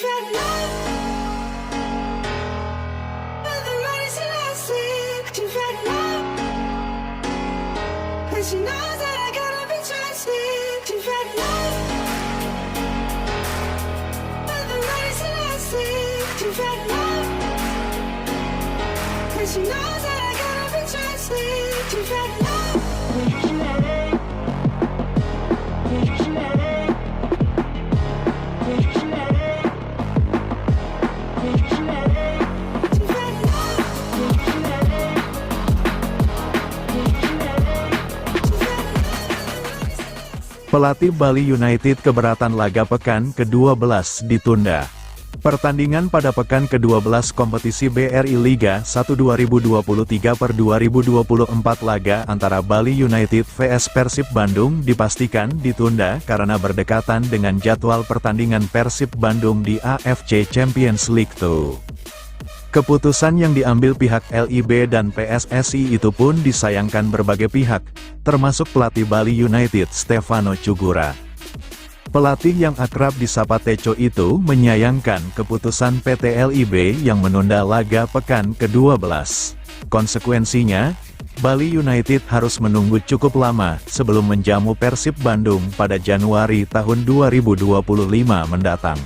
had love, but the money's elastic. You've had love, but she knows that I gotta be trusted. You've had love, but the money's elastic. You've had love, but she knows that I gotta be trusted. You've had love. Pelatih Bali United keberatan laga pekan ke-12 ditunda. Pertandingan pada pekan ke-12 kompetisi BRI Liga 1 2023 per 2024 laga antara Bali United vs Persib Bandung dipastikan ditunda karena berdekatan dengan jadwal pertandingan Persib Bandung di AFC Champions League 2. Keputusan yang diambil pihak LIB dan PSSI itu pun disayangkan berbagai pihak, termasuk pelatih Bali United Stefano Cugura. Pelatih yang akrab disapa Teco itu menyayangkan keputusan PT LIB yang menunda laga pekan ke-12. Konsekuensinya, Bali United harus menunggu cukup lama sebelum menjamu Persib Bandung pada Januari tahun 2025 mendatang.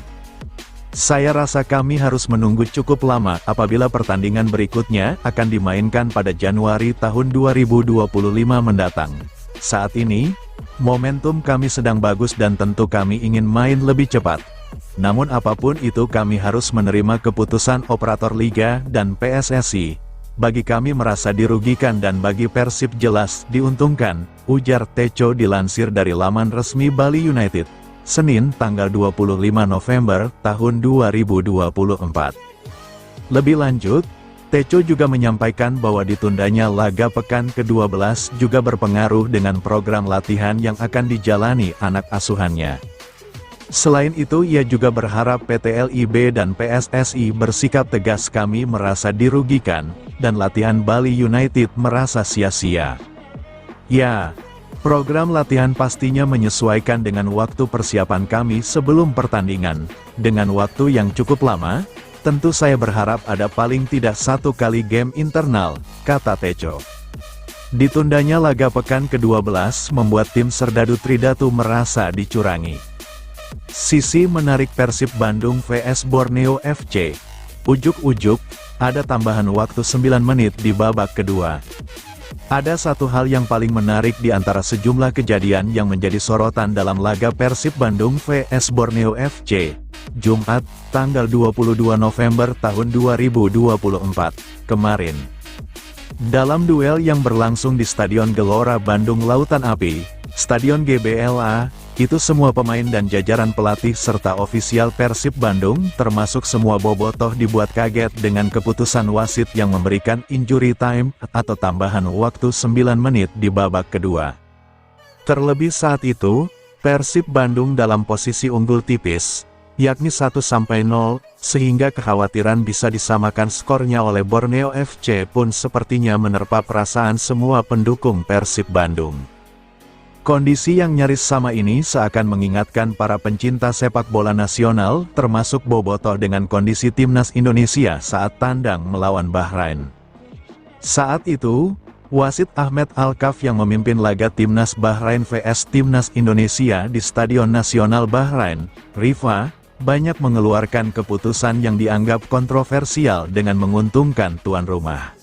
Saya rasa kami harus menunggu cukup lama apabila pertandingan berikutnya akan dimainkan pada Januari tahun 2025 mendatang. Saat ini, momentum kami sedang bagus dan tentu kami ingin main lebih cepat. Namun apapun itu kami harus menerima keputusan operator Liga dan PSSI. Bagi kami merasa dirugikan dan bagi Persib jelas diuntungkan, ujar Teco dilansir dari laman resmi Bali United. Senin tanggal 25 November tahun 2024. Lebih lanjut, Teco juga menyampaikan bahwa ditundanya laga pekan ke-12 juga berpengaruh dengan program latihan yang akan dijalani anak asuhannya. Selain itu ia juga berharap PT LIB dan PSSI bersikap tegas. Kami merasa dirugikan, dan latihan Bali United merasa sia-sia. Ya, program latihan pastinya menyesuaikan dengan waktu persiapan kami sebelum pertandingan. Dengan waktu yang cukup lama, tentu saya berharap ada paling tidak 1 kali game internal, kata Teco. Ditundanya laga pekan ke-12 membuat tim Serdadu Tridatu merasa dicurangi. Sisi menarik Persib Bandung vs Borneo FC. Ujuk-ujuk, ada tambahan waktu 9 menit di babak kedua. Ada satu hal yang paling menarik di antara sejumlah kejadian yang menjadi sorotan dalam laga Persib Bandung vs Borneo FC, Jumat, tanggal 22 November tahun 2024, kemarin. Dalam duel yang berlangsung di Stadion Gelora Bandung Lautan Api, Stadion GBLA, itu semua pemain dan jajaran pelatih serta ofisial Persib Bandung termasuk semua bobotoh dibuat kaget dengan keputusan wasit yang memberikan injury time atau tambahan waktu 9 menit di babak kedua. Terlebih saat itu, Persib Bandung dalam posisi unggul tipis, yakni 1-0, sehingga kekhawatiran bisa disamakan skornya oleh Borneo FC pun sepertinya menerpa perasaan semua pendukung Persib Bandung. Kondisi yang nyaris sama ini seakan mengingatkan para pencinta sepak bola nasional, termasuk bobotoh dengan kondisi timnas Indonesia saat tandang melawan Bahrain. Saat itu, wasit Ahmed Alkaf yang memimpin laga timnas Bahrain vs timnas Indonesia di Stadion Nasional Bahrain, Rifa, banyak mengeluarkan keputusan yang dianggap kontroversial dengan menguntungkan tuan rumah.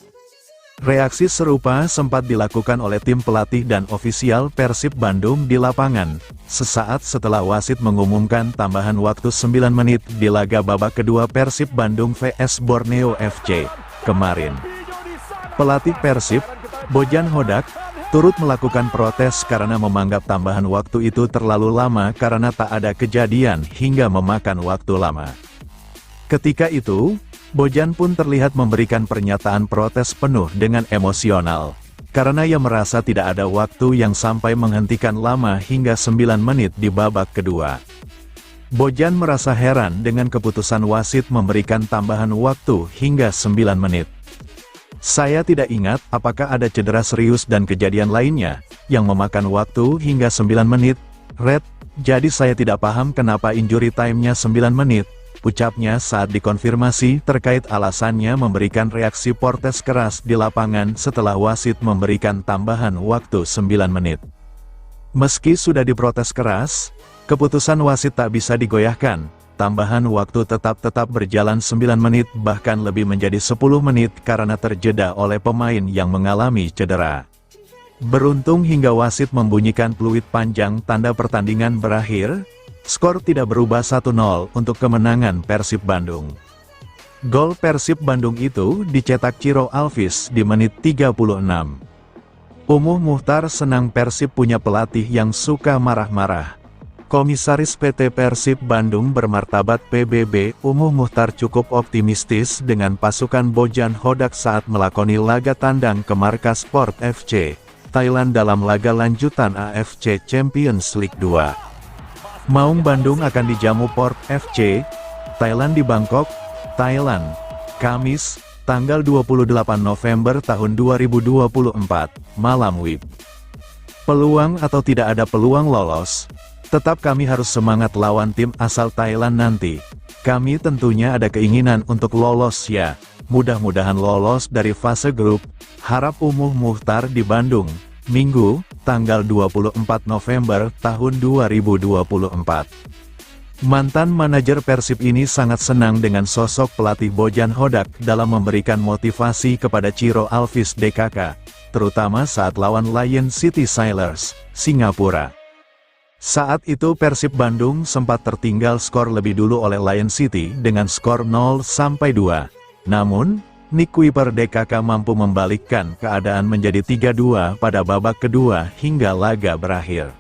Reaksi serupa sempat dilakukan oleh tim pelatih dan ofisial Persib Bandung di lapangan, sesaat setelah wasit mengumumkan tambahan waktu 9 menit di laga babak kedua Persib Bandung vs Borneo FC, kemarin. Pelatih Persib, Bojan Hodak, turut melakukan protes karena menganggap tambahan waktu itu terlalu lama karena tak ada kejadian hingga memakan waktu lama. Ketika itu, Bojan pun terlihat memberikan pernyataan protes penuh dengan emosional, karena ia merasa tidak ada waktu yang sampai menghentikan lama hingga 9 menit di babak kedua. Bojan merasa heran dengan keputusan wasit memberikan tambahan waktu hingga 9 menit. Saya tidak ingat apakah ada cedera serius dan kejadian lainnya, yang memakan waktu hingga 9 menit, Red, jadi saya tidak paham kenapa injury time-nya 9 menit, ucapnya saat dikonfirmasi terkait alasannya memberikan reaksi protes keras di lapangan setelah wasit memberikan tambahan waktu 9 menit. Meski sudah diprotes keras, keputusan wasit tak bisa digoyahkan. Tambahan waktu tetap berjalan 9 menit bahkan lebih menjadi 10 menit karena terjeda oleh pemain yang mengalami cedera. Beruntung hingga wasit membunyikan peluit panjang tanda pertandingan berakhir, skor tidak berubah 1-0 untuk kemenangan Persib Bandung. Gol Persib Bandung itu dicetak Ciro Alvis di menit 36. Umuh Muhtar senang Persib punya pelatih yang suka marah-marah. Komisaris PT Persib Bandung bermartabat PBB Umuh Muhtar cukup optimistis dengan pasukan Bojan Hodak saat melakoni laga tandang ke Markas Port FC, Thailand dalam laga lanjutan AFC Champions League 2. Maung Bandung akan dijamu Port FC, Thailand di Bangkok, Thailand, Kamis, tanggal 28 November tahun 2024, malam WIB. Peluang atau tidak ada peluang lolos, tetap kami harus semangat lawan tim asal Thailand nanti. Kami tentunya ada keinginan untuk lolos ya. Mudah-mudahan lolos dari fase grup, harap Umuh Muhtar di Bandung, Minggu, tanggal 24 November tahun 2024. Mantan manajer Persib ini sangat senang dengan sosok pelatih Bojan Hodak dalam memberikan motivasi kepada Ciro Alvis DKK, terutama saat lawan Lion City Sailors, Singapura. Saat itu Persib Bandung sempat tertinggal skor lebih dulu oleh Lion City dengan skor 0-2. Namun, Nick Kuiper DKK mampu membalikkan keadaan menjadi 3-2 pada babak kedua hingga laga berakhir.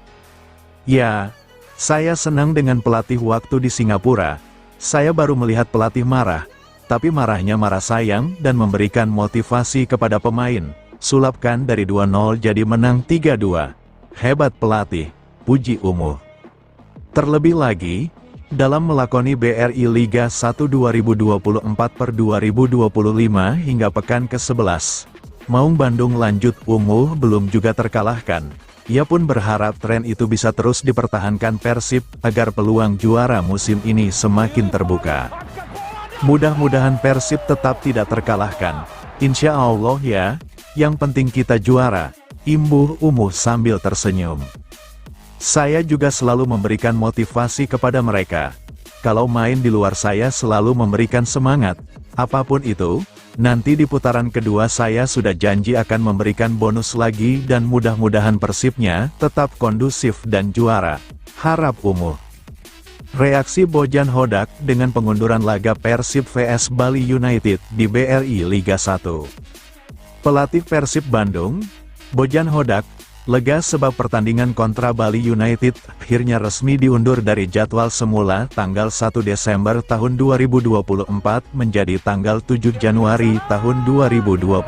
Ya, saya senang dengan pelatih waktu di Singapura. Saya baru melihat pelatih marah, tapi marahnya marah sayang dan memberikan motivasi kepada pemain. Sulapkan dari 2-0 jadi menang 3-2. Hebat pelatih. Puji Umuh. Terlebih lagi, dalam melakoni BRI Liga 1 2024/2025 hingga pekan ke-11, Maung Bandung lanjut Umuh belum juga terkalahkan. Ia pun berharap tren itu bisa terus dipertahankan Persib agar peluang juara musim ini semakin terbuka. Mudah-mudahan Persib tetap tidak terkalahkan. Insya Allah ya, yang penting kita juara, imbuh Umuh sambil tersenyum. Saya juga selalu memberikan motivasi kepada mereka. Kalau main di luar saya selalu memberikan semangat, apapun itu, nanti di putaran kedua saya sudah janji akan memberikan bonus lagi dan mudah-mudahan Persibnya tetap kondusif dan juara. Harap Umuh. Reaksi Bojan Hodak dengan pengunduran laga Persib vs Bali United di BRI Liga 1. Pelatih Persib Bandung, Bojan Hodak, lega sebab pertandingan kontra Bali United akhirnya resmi diundur dari jadwal semula tanggal 1 Desember tahun 2024 menjadi tanggal 7 Januari tahun 2025.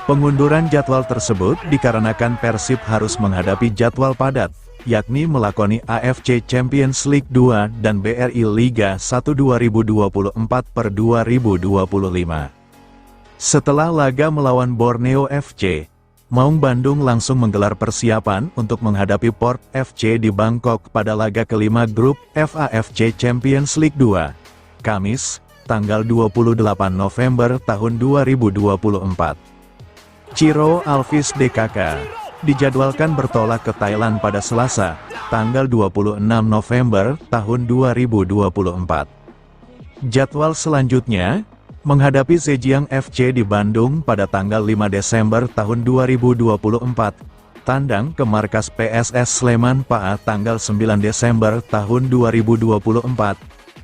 Pengunduran jadwal tersebut dikarenakan Persib harus menghadapi jadwal padat, yakni melakoni AFC Champions League 2 dan BRI Liga 1 2024/2025. Setelah laga melawan Borneo FC, Maung Bandung langsung menggelar persiapan untuk menghadapi Port FC di Bangkok pada laga kelima grup FAFC Champions League 2, Kamis, tanggal 28 November tahun 2024. Ciro Alvis DKK dijadwalkan bertolak ke Thailand pada Selasa, tanggal 26 November tahun 2024. Jadwal selanjutnya, menghadapi Zhejiang FC di Bandung pada tanggal 5 Desember tahun 2024, tandang ke markas PSS Sleman PA tanggal 9 Desember tahun 2024,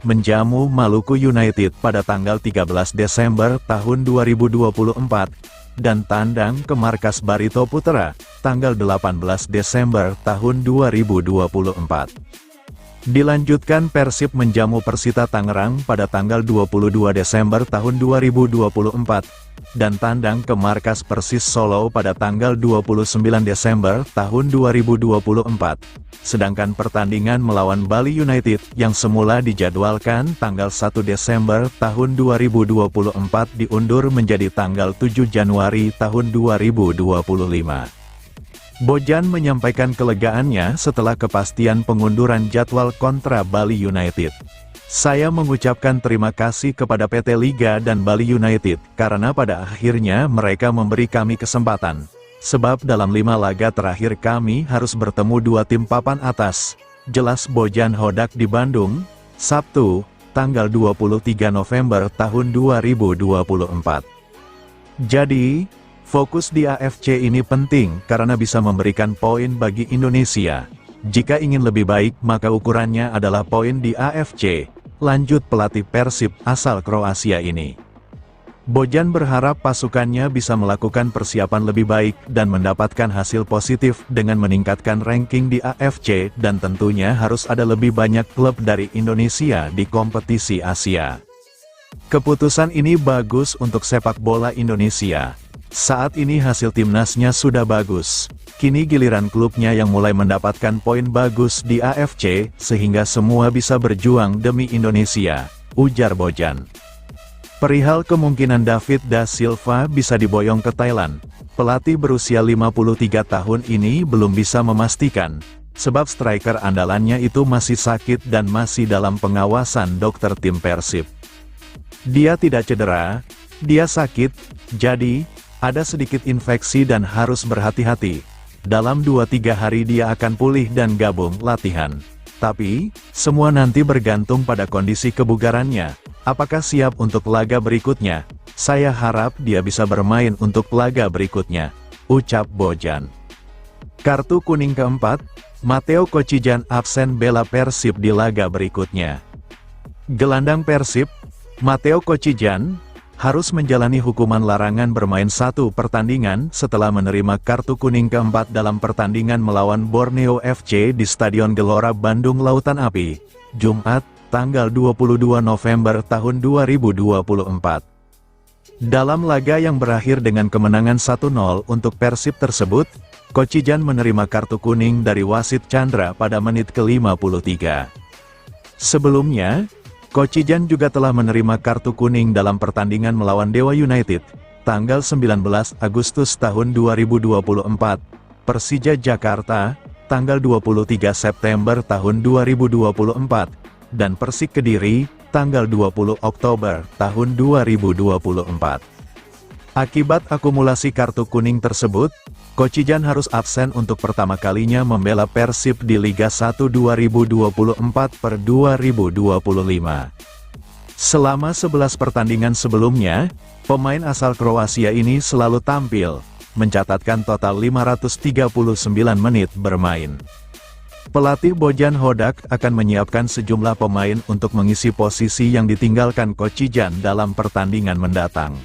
menjamu Maluku United pada tanggal 13 Desember tahun 2024, dan tandang ke markas Barito Putra, tanggal 18 Desember tahun 2024. Dilanjutkan Persib menjamu Persita Tangerang pada tanggal 22 Desember tahun 2024, dan tandang ke markas Persis Solo pada tanggal 29 Desember tahun 2024. Sedangkan pertandingan melawan Bali United yang semula dijadwalkan tanggal 1 Desember tahun 2024 diundur menjadi tanggal 7 Januari tahun 2025. Bojan menyampaikan kelegaannya setelah kepastian pengunduran jadwal kontra Bali United. Saya mengucapkan terima kasih kepada PT Liga dan Bali United, karena pada akhirnya mereka memberi kami kesempatan. Sebab dalam 5 laga terakhir kami harus bertemu 2 tim papan atas. Jelas Bojan Hodak di Bandung, Sabtu, tanggal 23 November tahun 2024. Jadi, fokus di AFC ini penting karena bisa memberikan poin bagi Indonesia. Jika ingin lebih baik maka ukurannya adalah poin di AFC. Lanjut pelatih Persib asal Kroasia ini. Bojan berharap pasukannya bisa melakukan persiapan lebih baik dan mendapatkan hasil positif dengan meningkatkan ranking di AFC dan tentunya harus ada lebih banyak klub dari Indonesia di kompetisi Asia. Keputusan ini bagus untuk sepak bola Indonesia. Saat ini hasil timnasnya sudah bagus. Kini giliran klubnya yang mulai mendapatkan poin bagus di AFC, sehingga semua bisa berjuang demi Indonesia, ujar Bojan. Perihal kemungkinan David da Silva bisa diboyong ke Thailand, pelatih berusia 53 tahun ini belum bisa memastikan, sebab striker andalannya itu masih sakit dan masih dalam pengawasan dokter tim Persib. Dia tidak cedera, dia sakit, jadi ada sedikit infeksi dan harus berhati-hati. Dalam 2-3 hari dia akan pulih dan gabung latihan. Tapi, semua nanti bergantung pada kondisi kebugarannya. Apakah siap untuk laga berikutnya? Saya harap dia bisa bermain untuk laga berikutnya, ucap Bojan. Kartu kuning keempat, Matteo Kocijan absen bela Persib di laga berikutnya. Gelandang Persib, Matteo Kocijan, harus menjalani hukuman larangan bermain 1 pertandingan setelah menerima kartu kuning keempat dalam pertandingan melawan Borneo FC di Stadion Gelora Bandung Lautan Api, Jumat, tanggal 22 November tahun 2024. Dalam laga yang berakhir dengan kemenangan 1-0 untuk Persib tersebut, Kocijan menerima kartu kuning dari wasit Chandra pada menit ke-53. Sebelumnya, Kocijan juga telah menerima kartu kuning dalam pertandingan melawan Dewa United, tanggal 19 Agustus tahun 2024, Persija Jakarta, tanggal 23 September tahun 2024, dan Persik Kediri, tanggal 20 Oktober tahun 2024. Akibat akumulasi kartu kuning tersebut, Kocijan harus absen untuk pertama kalinya membela Persib di Liga 1 2024/2025. Selama 11 pertandingan sebelumnya, pemain asal Kroasia ini selalu tampil, mencatatkan total 539 menit bermain. Pelatih Bojan Hodak akan menyiapkan sejumlah pemain untuk mengisi posisi yang ditinggalkan Kocijan dalam pertandingan mendatang.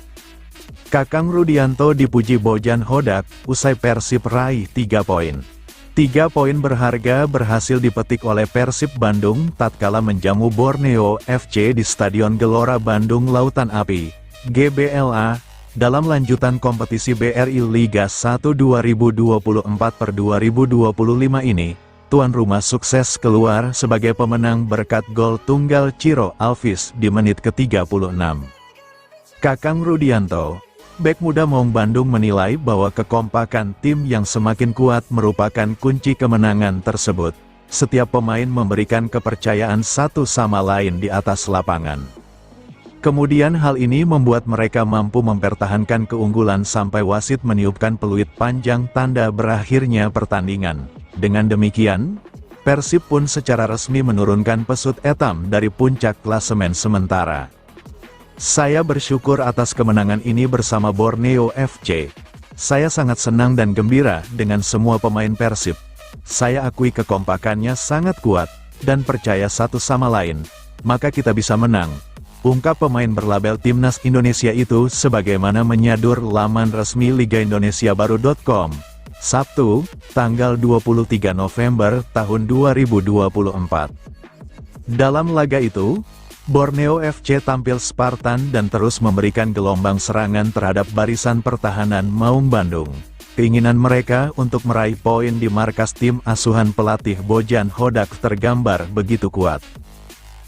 Kakang Rudianto dipuji Bojan Hodak, usai Persib raih 3 poin. 3 poin berharga berhasil dipetik oleh Persib Bandung tatkala menjamu Borneo FC di Stadion Gelora Bandung Lautan Api, GBLA, dalam lanjutan kompetisi BRI Liga 1 2024/2025 ini. Tuan rumah sukses keluar sebagai pemenang berkat gol tunggal Ciro Alvis di menit ke-36. Kakang Rudianto, bek muda Maung Bandung, menilai bahwa kekompakan tim yang semakin kuat merupakan kunci kemenangan tersebut. Setiap pemain memberikan kepercayaan satu sama lain di atas lapangan. Kemudian hal ini membuat mereka mampu mempertahankan keunggulan sampai wasit meniupkan peluit panjang tanda berakhirnya pertandingan. Dengan demikian, Persib pun secara resmi menurunkan pesut etam dari puncak klasemen sementara. Saya bersyukur atas kemenangan ini bersama Borneo FC. Saya sangat senang dan gembira dengan semua pemain Persib. Saya akui kekompakannya sangat kuat, dan percaya satu sama lain, maka kita bisa menang, ungkap pemain berlabel Timnas Indonesia itu sebagaimana menyadur laman resmi ligaindonesiabaru.com. Sabtu, tanggal 23 November tahun 2024. Dalam laga itu, Borneo FC tampil Spartan dan terus memberikan gelombang serangan terhadap barisan pertahanan Maung Bandung. Keinginan mereka untuk meraih poin di markas tim asuhan pelatih Bojan Hodak tergambar begitu kuat.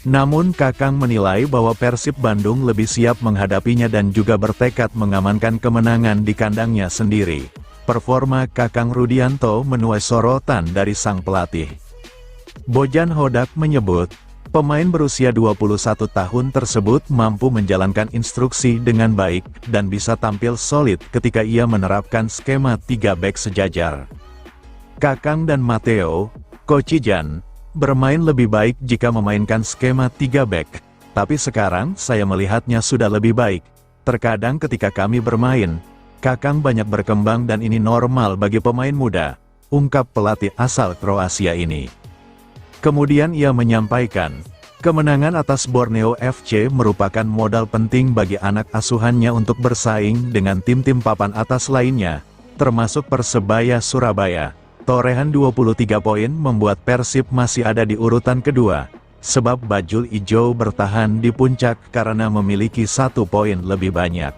Namun Kakang menilai bahwa Persib Bandung lebih siap menghadapinya dan juga bertekad mengamankan kemenangan di kandangnya sendiri. Performa Kakang Rudianto menuai sorotan dari sang pelatih. Bojan Hodak menyebut, Pemain berusia 21 tahun tersebut mampu menjalankan instruksi dengan baik, dan bisa tampil solid ketika ia menerapkan skema 3 bek sejajar. Kakang dan Matteo, Coach Jan, bermain lebih baik jika memainkan skema 3 bek, tapi sekarang saya melihatnya sudah lebih baik. Terkadang ketika kami bermain, Kakang banyak berkembang dan ini normal bagi pemain muda, ungkap pelatih asal Kroasia ini. Kemudian ia menyampaikan, kemenangan atas Borneo FC merupakan modal penting bagi anak asuhannya untuk bersaing dengan tim-tim papan atas lainnya, termasuk Persebaya Surabaya. Torehan 23 poin membuat Persib masih ada di urutan kedua, sebab Bajul Ijo bertahan di puncak karena memiliki 1 poin lebih banyak.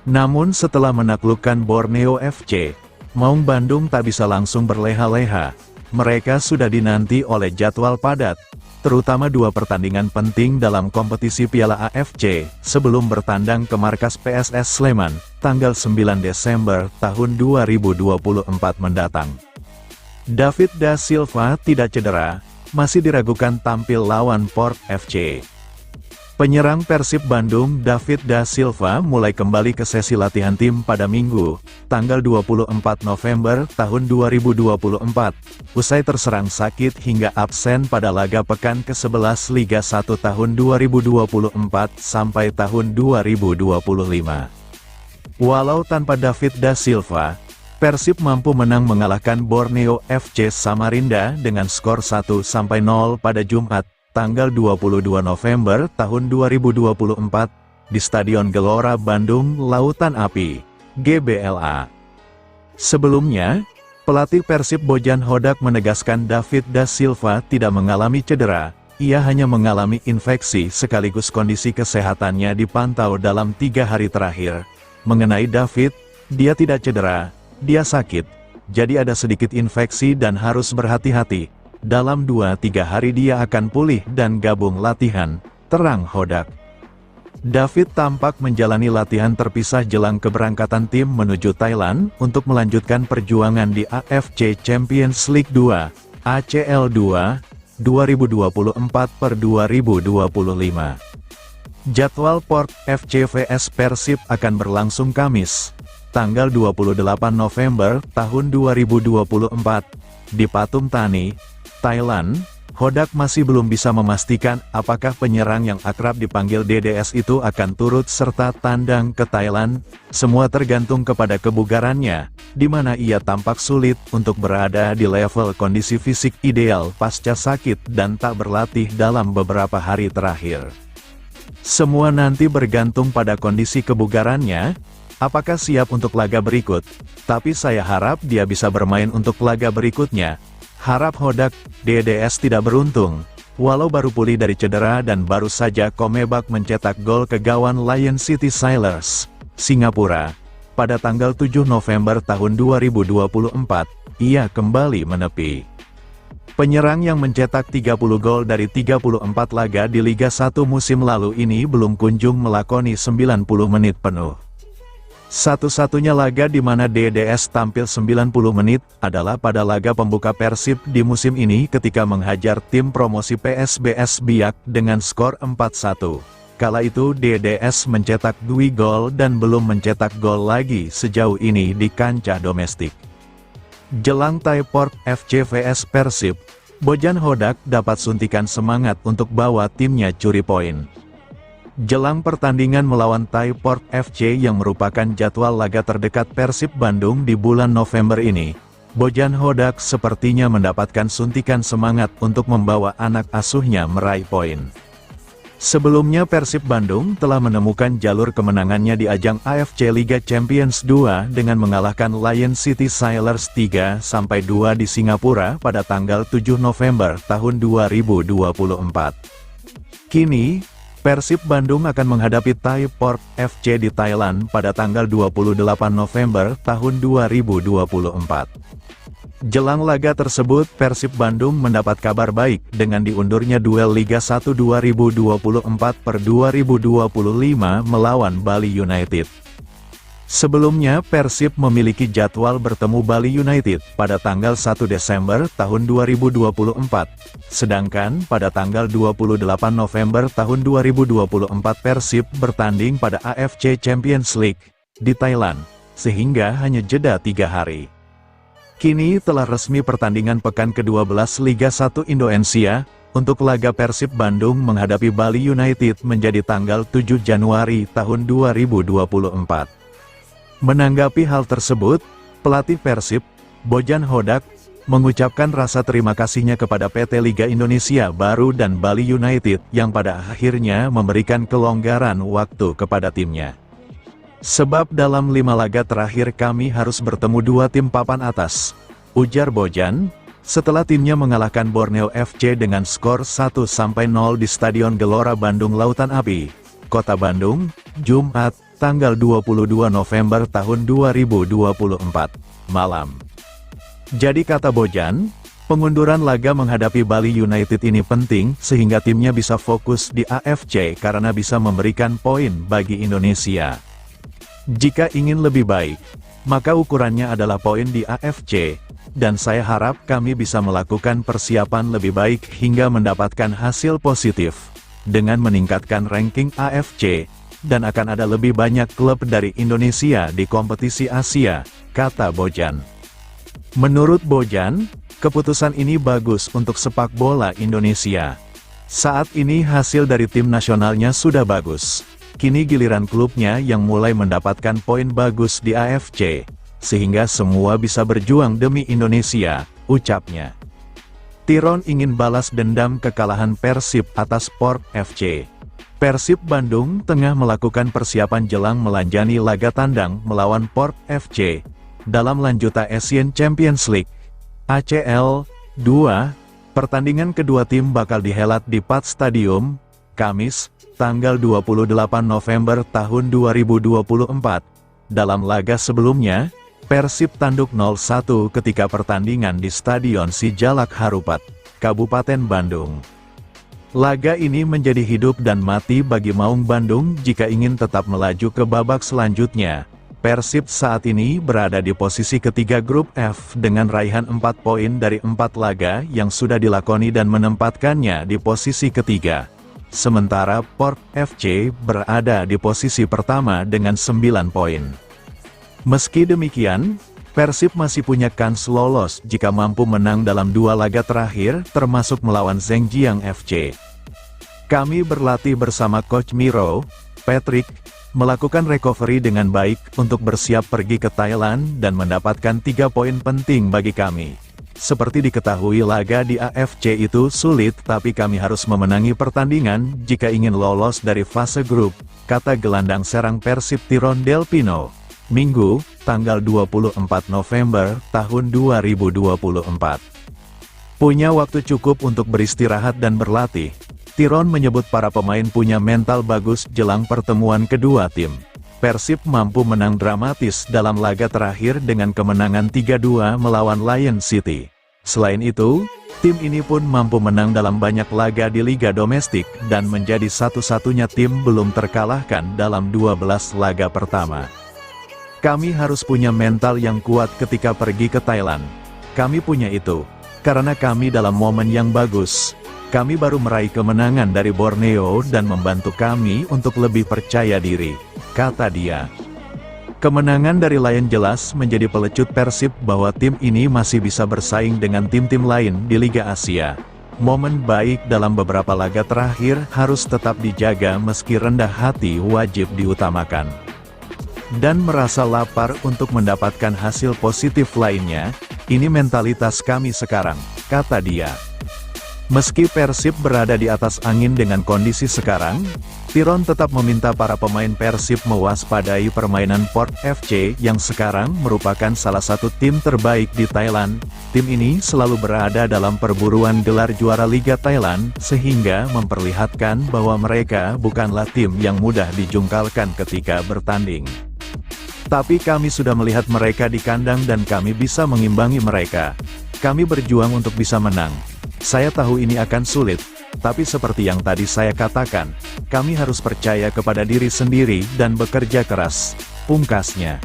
Namun setelah menaklukkan Borneo FC, Maung Bandung tak bisa langsung berleha-leha. Mereka sudah dinanti oleh jadwal padat, terutama 2 pertandingan penting dalam kompetisi Piala AFC, sebelum bertandang ke markas PSS Sleman, tanggal 9 Desember tahun 2024 mendatang. David da Silva tidak cedera, masih diragukan tampil lawan Port FC. Penyerang Persib Bandung David da Silva mulai kembali ke sesi latihan tim pada Minggu, tanggal 24 November tahun 2024, usai terserang sakit hingga absen pada laga pekan ke-11 Liga 1 tahun 2024 sampai tahun 2025. Walau tanpa David da Silva, Persib mampu menang mengalahkan Borneo FC Samarinda dengan skor 1-0 pada Jumat, tanggal 22 November tahun 2024, di Stadion Gelora Bandung Lautan Api, GBLA. Sebelumnya, pelatih Persib Bojan Hodak menegaskan David da Silva tidak mengalami cedera, ia hanya mengalami infeksi sekaligus kondisi kesehatannya dipantau dalam 3 hari terakhir. Mengenai David, dia tidak cedera, dia sakit, jadi ada sedikit infeksi dan harus berhati-hati. Dalam 2-3 hari dia akan pulih dan gabung latihan, terang Hodak. David tampak menjalani latihan terpisah jelang keberangkatan tim menuju Thailand untuk melanjutkan perjuangan di AFC Champions League 2, ACL 2, 2024/2025. Jadwal Port FC vs Persib akan berlangsung Kamis, tanggal 28 November tahun 2024, di Pathum Thani, Thailand. Hodak masih belum bisa memastikan apakah penyerang yang akrab dipanggil DDS itu akan turut serta tandang ke Thailand. Semua tergantung kepada kebugarannya, di mana ia tampak sulit untuk berada di level kondisi fisik ideal pasca sakit dan tak berlatih dalam beberapa hari terakhir. Semua nanti bergantung pada kondisi kebugarannya, apakah siap untuk laga berikut, tapi saya harap dia bisa bermain untuk laga berikutnya. Harap Hodak. DDS tidak beruntung, walau baru pulih dari cedera dan baru saja Komebak mencetak gol ke gawang Lion City Sailors, Singapura. Pada tanggal 7 November tahun 2024, ia kembali menepi. Penyerang yang mencetak 30 gol dari 34 laga di Liga 1 musim lalu ini belum kunjung melakoni 90 menit penuh. Satu-satunya laga di mana DDS tampil 90 menit adalah pada laga pembuka Persib di musim ini ketika menghajar tim promosi PSBS Biak dengan skor 4-1. Kala itu DDS mencetak 2 gol dan belum mencetak gol lagi sejauh ini di kancah domestik. Jelang Thai Port FC vs Persib, Bojan Hodak dapat suntikan semangat untuk bawa timnya curi poin. Jelang pertandingan melawan Thai Port FC yang merupakan jadwal laga terdekat Persib Bandung di bulan November ini, Bojan Hodak sepertinya mendapatkan suntikan semangat untuk membawa anak asuhnya meraih poin. Sebelumnya Persib Bandung telah menemukan jalur kemenangannya di ajang AFC Liga Champions 2 dengan mengalahkan Lion City Sailors 3-2 di Singapura pada tanggal 7 November tahun 2024. Kini, Persib Bandung akan menghadapi Thai Port FC di Thailand pada tanggal 28 November tahun 2024. Jelang laga tersebut, Persib Bandung mendapat kabar baik dengan diundurnya duel Liga 1 2024/2025 melawan Bali United. Sebelumnya Persib memiliki jadwal bertemu Bali United pada tanggal 1 Desember tahun 2024, sedangkan pada tanggal 28 November tahun 2024 Persib bertanding pada AFC Champions League di Thailand, sehingga hanya jeda 3 hari. Kini telah resmi pertandingan pekan ke-12 Liga 1 Indonesia, untuk laga Persib Bandung menghadapi Bali United menjadi tanggal 7 Januari tahun 2024. Menanggapi hal tersebut, pelatih Persib, Bojan Hodak, mengucapkan rasa terima kasihnya kepada PT Liga Indonesia Baru dan Bali United yang pada akhirnya memberikan kelonggaran waktu kepada timnya. Sebab dalam 5 laga terakhir kami harus bertemu 2 tim papan atas, ujar Bojan, setelah timnya mengalahkan Borneo FC dengan skor 1-0 di Stadion Gelora Bandung Lautan Api, Kota Bandung, Jumat, tanggal 22 November tahun 2024, malam. Jadi kata Bojan, pengunduran laga menghadapi Bali United ini penting sehingga timnya bisa fokus di AFC karena bisa memberikan poin bagi Indonesia. Jika ingin lebih baik, maka ukurannya adalah poin di AFC, dan saya harap kami bisa melakukan persiapan lebih baik hingga mendapatkan hasil positif, dengan meningkatkan ranking AFC, dan akan ada lebih banyak klub dari Indonesia di kompetisi Asia, kata Bojan. Menurut Bojan, keputusan ini bagus untuk sepak bola Indonesia. Saat ini hasil dari tim nasionalnya sudah bagus. Kini giliran klubnya yang mulai mendapatkan poin bagus di AFC, sehingga semua bisa berjuang demi Indonesia, ucapnya. Tiron ingin balas dendam kekalahan Persib atas Port FC. Persib Bandung tengah melakukan persiapan jelang melanjani laga tandang melawan Port FC dalam lanjutan Asian Champions League ACL 2. Pertandingan kedua tim bakal dihelat di Pat Stadium, Kamis, tanggal 28 November tahun 2024. Dalam laga sebelumnya, Persib tanduk 0-1 ketika pertandingan di Stadion Sijalak Harupat, Kabupaten Bandung. Laga ini menjadi hidup dan mati bagi Maung Bandung jika ingin tetap melaju ke babak selanjutnya. Persib saat ini berada di posisi ketiga grup F dengan raihan 4 poin dari 4 laga yang sudah dilakoni dan menempatkannya di posisi ketiga. Sementara Port FC berada di posisi pertama dengan 9 poin. Meski demikian, Persib masih punya kans lolos jika mampu menang dalam 2 laga terakhir termasuk melawan Zhengjiang FC. Kami berlatih bersama Coach Miro, Patrick, melakukan recovery dengan baik untuk bersiap pergi ke Thailand dan mendapatkan 3 poin penting bagi kami. Seperti diketahui laga di AFC itu sulit tapi kami harus memenangi pertandingan jika ingin lolos dari fase grup, kata gelandang serang Persib Tiron Del Pino, Minggu, tanggal 24 November tahun 2024. Punya waktu cukup untuk beristirahat dan berlatih. Tiron menyebut para pemain punya mental bagus jelang pertemuan kedua tim. Persib mampu menang dramatis dalam laga terakhir dengan kemenangan 3-2 melawan Lion City. Selain itu, tim ini pun mampu menang dalam banyak laga di liga domestik dan menjadi satu-satunya tim belum terkalahkan dalam 12 laga pertama. Kami harus punya mental yang kuat ketika pergi ke Thailand. Kami punya itu, karena kami dalam momen yang bagus. Kami baru meraih kemenangan dari Borneo dan membantu kami untuk lebih percaya diri, kata dia. Kemenangan dari Lion jelas menjadi pelecut Persib bahwa tim ini masih bisa bersaing dengan tim-tim lain di Liga Asia. Momen baik dalam beberapa laga terakhir harus tetap dijaga meski rendah hati wajib diutamakan. Dan merasa lapar untuk mendapatkan hasil positif lainnya, ini mentalitas kami sekarang, kata dia. Meski Persib berada di atas angin dengan kondisi sekarang, Tiron tetap meminta para pemain Persib mewaspadai permainan Port FC yang sekarang merupakan salah satu tim terbaik di Thailand. Tim ini selalu berada dalam perburuan gelar juara Liga Thailand, sehingga memperlihatkan bahwa mereka bukanlah tim yang mudah dijungkalkan ketika bertanding. Tapi kami sudah melihat mereka di kandang dan kami bisa mengimbangi mereka. Kami berjuang untuk bisa menang. Saya tahu ini akan sulit, tapi seperti yang tadi saya katakan, kami harus percaya kepada diri sendiri dan bekerja keras. pungkasnya.